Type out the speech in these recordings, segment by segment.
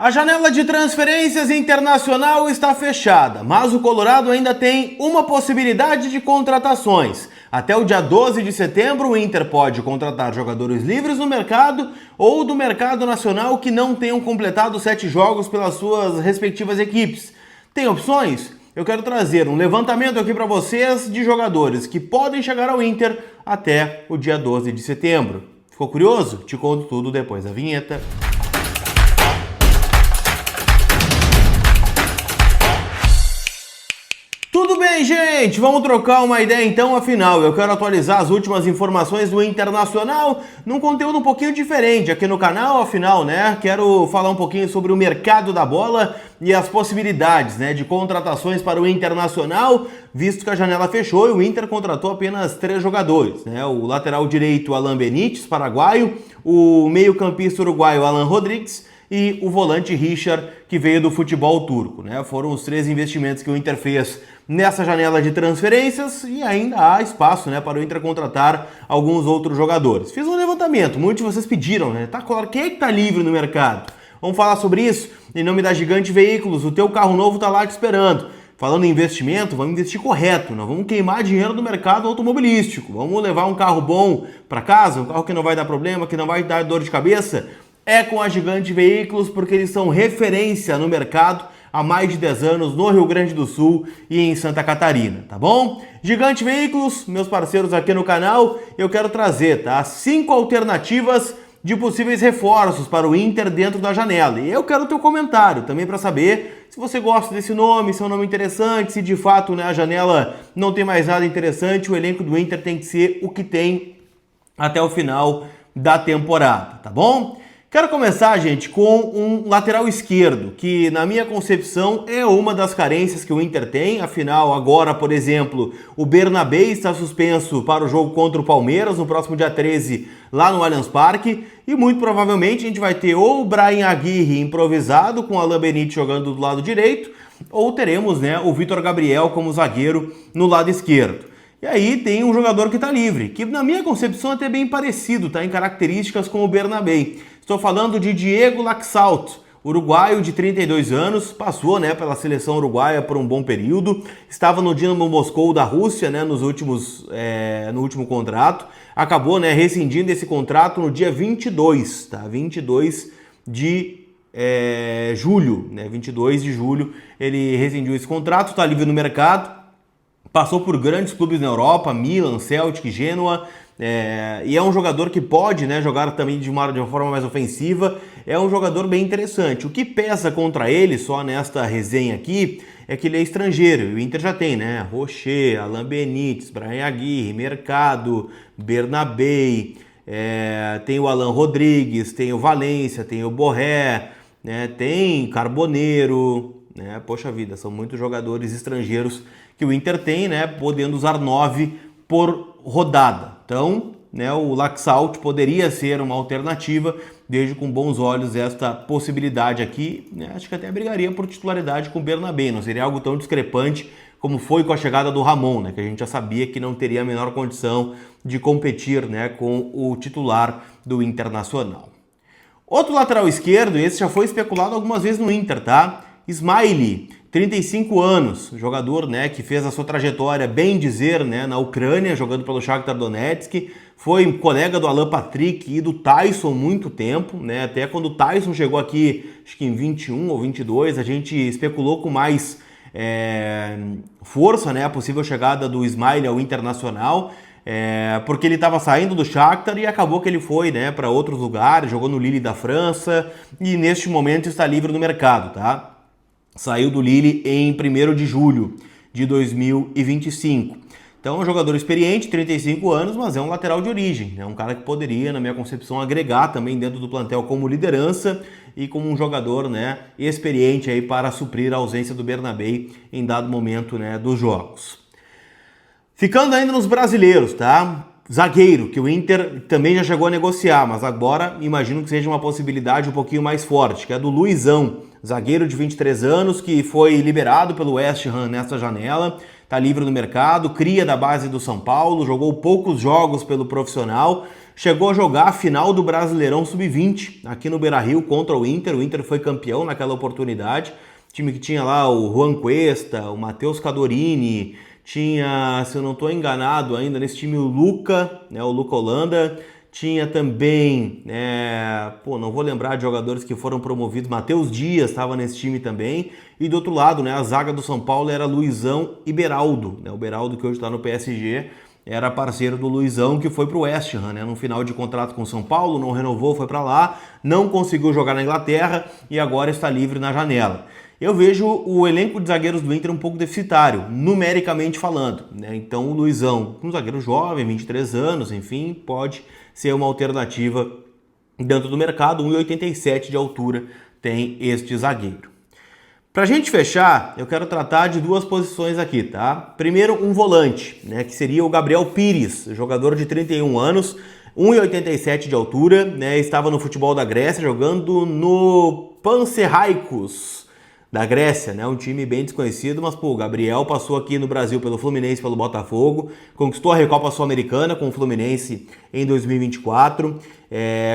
A janela de transferências internacional está fechada, mas o Colorado ainda tem uma possibilidade de contratações. Até o dia 12 de setembro, o Inter pode contratar jogadores livres no mercado ou do mercado nacional que não tenham completado 7 jogos pelas suas respectivas equipes. Tem opções? Eu quero trazer um levantamento aqui para vocês de jogadores que podem chegar ao Inter até o dia 12 de setembro. Ficou curioso? Te conto tudo depois da vinheta. Tudo bem, gente? Vamos trocar uma ideia então, afinal. Eu quero atualizar as últimas informações do Internacional num conteúdo um pouquinho diferente aqui no canal, afinal, né? Quero falar um pouquinho sobre o mercado da bola e as possibilidades, né, de contratações para o Internacional, visto que a janela fechou e o Inter contratou apenas 3 jogadores, né? O lateral direito, Alan Benítez, paraguaio, o meio-campista uruguaio, Alan Rodrigues, e o volante Richard, que veio do futebol turco, né? Foram os 3 investimentos que o Inter fez nessa janela de transferências e ainda há espaço, né, para o Inter contratar alguns outros jogadores. Fiz um levantamento, muitos de vocês pediram, né? Tá claro, quem é que tá livre no mercado? Vamos falar sobre isso? Em nome da Gigante Veículos, o teu carro novo tá lá te esperando. Falando em investimento, vamos investir correto, não vamos queimar dinheiro do mercado automobilístico. Vamos levar um carro bom para casa, um carro que não vai dar problema, que não vai dar dor de cabeça. É com a Gigante Veículos, porque eles são referência no mercado há mais de 10 anos no Rio Grande do Sul e em Santa Catarina, tá bom? Gigante Veículos, meus parceiros aqui no canal, eu quero trazer, tá? 5 alternativas de possíveis reforços para o Inter dentro da janela. E eu quero o teu comentário também para saber se você gosta desse nome, se é um nome interessante, se de fato, né, a janela não tem mais nada interessante, o elenco do Inter tem que ser o que tem até o final da temporada, tá bom? Quero começar, gente, com um lateral esquerdo, que na minha concepção é uma das carências que o Inter tem. Afinal, agora, por exemplo, o Bernabé está suspenso para o jogo contra o Palmeiras no próximo dia 13, lá no Allianz Parque. E muito provavelmente a gente vai ter ou o Bryan Aguirre improvisado, com o Alan Benítez jogando do lado direito, ou teremos, né, o Vitor Gabriel como zagueiro no lado esquerdo. E aí tem um jogador que está livre, que na minha concepção é até bem parecido, tá, em características com o Bernabé. Estou falando de Diego Laxalt, uruguaio de 32 anos, passou, né, pela seleção uruguaia por um bom período, estava no Dinamo Moscou da Rússia, né, no último contrato, acabou, né, rescindindo esse contrato no dia 22, tá, 22 de julho, né, 22 de julho ele rescindiu esse contrato, está livre no mercado, passou por grandes clubes na Europa, Milan, Celtic, Genoa, e é um jogador que pode, né, jogar também de uma forma mais ofensiva, é um jogador bem interessante. O que pesa contra ele, só nesta resenha aqui, é que ele é estrangeiro, e o Inter já tem, né, Rocher, Alan Benítez, Bryan Aguirre, Mercado, Bernabé, tem o Alan Rodrigues, tem o Valência, tem o Borré, né, tem Carboneiro, né, poxa vida, são muitos jogadores estrangeiros que o Inter tem, né, podendo usar 9 por rodada. Então, né, o Laxalt poderia ser uma alternativa, vejo com bons olhos esta possibilidade aqui, né, acho que até brigaria por titularidade com o Bernabé, não seria algo tão discrepante como foi com a chegada do Ramon, né, que a gente já sabia que não teria a menor condição de competir, né, com o titular do Internacional. Outro lateral esquerdo, esse já foi especulado algumas vezes no Inter, tá? Ismaili, 35 anos, jogador, né, que fez a sua trajetória, bem dizer, né, na Ucrânia, jogando pelo Shakhtar Donetsk, foi colega do Alan Patrick e do Tyson muito tempo, né, até quando o Tyson chegou aqui, acho que em 21 ou 22, a gente especulou com mais força, né, a possível chegada do Ismaili ao Internacional, porque ele estava saindo do Shakhtar e acabou que ele foi, né, para outros lugares, jogou no Lille da França e neste momento está livre no mercado, tá? Saiu do Lille em 1º de julho de 2025. Então é um jogador experiente, 35 anos, mas é um lateral de origem. É um cara que poderia, na minha concepção, agregar também dentro do plantel como liderança e como um jogador, né, experiente aí para suprir a ausência do Bernabé em dado momento, né, dos jogos. Ficando ainda nos brasileiros, tá? Zagueiro, que o Inter também já chegou a negociar, mas agora imagino que seja uma possibilidade um pouquinho mais forte, que é a do Luizão, zagueiro de 23 anos, que foi liberado pelo West Ham nesta janela, está livre no mercado, cria da base do São Paulo, jogou poucos jogos pelo profissional, chegou a jogar a final do Brasileirão Sub-20 aqui no Beira-Rio contra o Inter foi campeão naquela oportunidade, time que tinha lá o Juan Cuesta, o Matheus Cadorini, tinha, se eu não estou enganado ainda, nesse time o Luca, né, o Luca Holanda, tinha também, não vou lembrar de jogadores que foram promovidos, Matheus Dias estava nesse time também, e do outro lado, né, a zaga do São Paulo era Luizão e Beraldo, né, o Beraldo que hoje está no PSG, era parceiro do Luizão, que foi para o West Ham, né, no final de contrato com o São Paulo, não renovou, foi para lá, não conseguiu jogar na Inglaterra e agora está livre na janela. Eu vejo o elenco de zagueiros do Inter um pouco deficitário, numericamente falando, né? Então o Luizão, um zagueiro jovem, 23 anos, enfim, pode ser uma alternativa dentro do mercado. 1,87 de altura tem este zagueiro. Pra gente fechar, eu quero tratar de duas posições aqui, tá? Primeiro, um volante, né, que seria o Gabriel Pires, jogador de 31 anos, 1,87 de altura, né, estava no futebol da Grécia, jogando no Panathinaikos da Grécia, né? Um time bem desconhecido, mas o Gabriel passou aqui no Brasil pelo Fluminense, pelo Botafogo, conquistou a Recopa Sul-Americana com o Fluminense em 2024,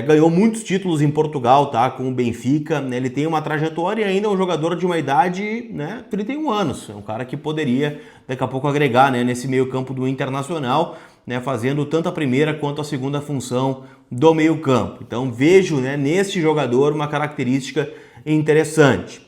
ganhou muitos títulos em Portugal, tá? Com o Benfica, né? Ele tem uma trajetória e ainda é um jogador de uma idade, né? 31 anos, é um cara que poderia daqui a pouco agregar, né? Nesse meio campo do Internacional, né? Fazendo tanto a primeira quanto a segunda função do meio campo. Então vejo, né, neste jogador uma característica interessante.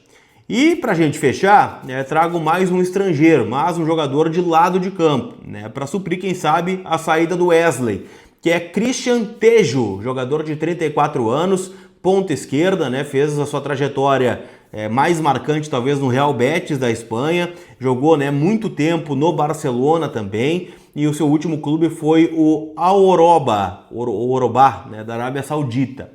E para a gente fechar, né, trago mais um estrangeiro, mas um jogador de lado de campo, né, para suprir, quem sabe, a saída do Wesley, que é Christian Tejo, jogador de 34 anos, ponta esquerda, né, fez a sua trajetória mais marcante talvez no Real Betis da Espanha, jogou, né, muito tempo no Barcelona também, e o seu último clube foi o Al-Orobah, né, da Arábia Saudita.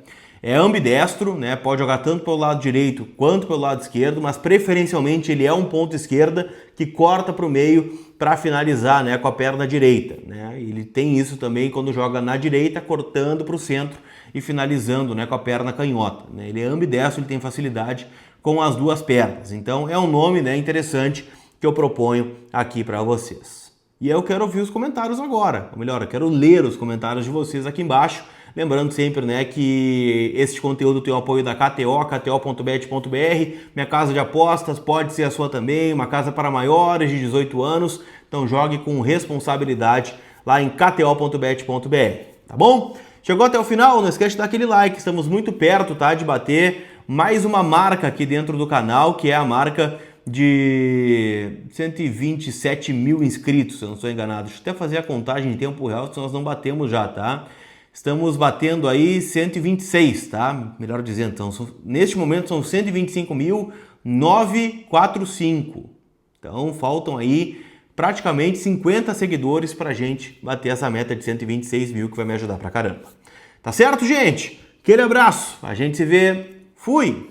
É ambidestro, né? Pode jogar tanto pelo lado direito quanto pelo lado esquerdo, mas preferencialmente ele é um ponta esquerda que corta para o meio para finalizar, né, com a perna direita, né? Ele tem isso também quando joga na direita, cortando para o centro e finalizando, né, com a perna canhota, né? Ele é ambidestro, ele tem facilidade com as duas pernas. Então é um nome, né, interessante que eu proponho aqui para vocês. E eu quero ouvir os comentários agora, ou melhor, eu quero ler os comentários de vocês aqui embaixo. Lembrando sempre, né, que este conteúdo tem o apoio da KTO, kto.bet.br, minha casa de apostas, pode ser a sua também, uma casa para maiores de 18 anos, então jogue com responsabilidade lá em kto.bet.br, tá bom? Chegou até o final? Não esquece de dar aquele like, estamos muito perto, tá, de bater mais uma marca aqui dentro do canal, que é a marca de 127 mil inscritos, se eu não estou enganado. Deixa eu até fazer a contagem em tempo real, senão nós não batemos já, tá? Estamos batendo aí 126, tá? Melhor dizendo, então, neste momento são 125.945. Então, faltam aí praticamente 50 seguidores pra gente bater essa meta de 126 mil, que vai me ajudar pra caramba. Tá certo, gente? Aquele abraço, a gente se vê. Fui!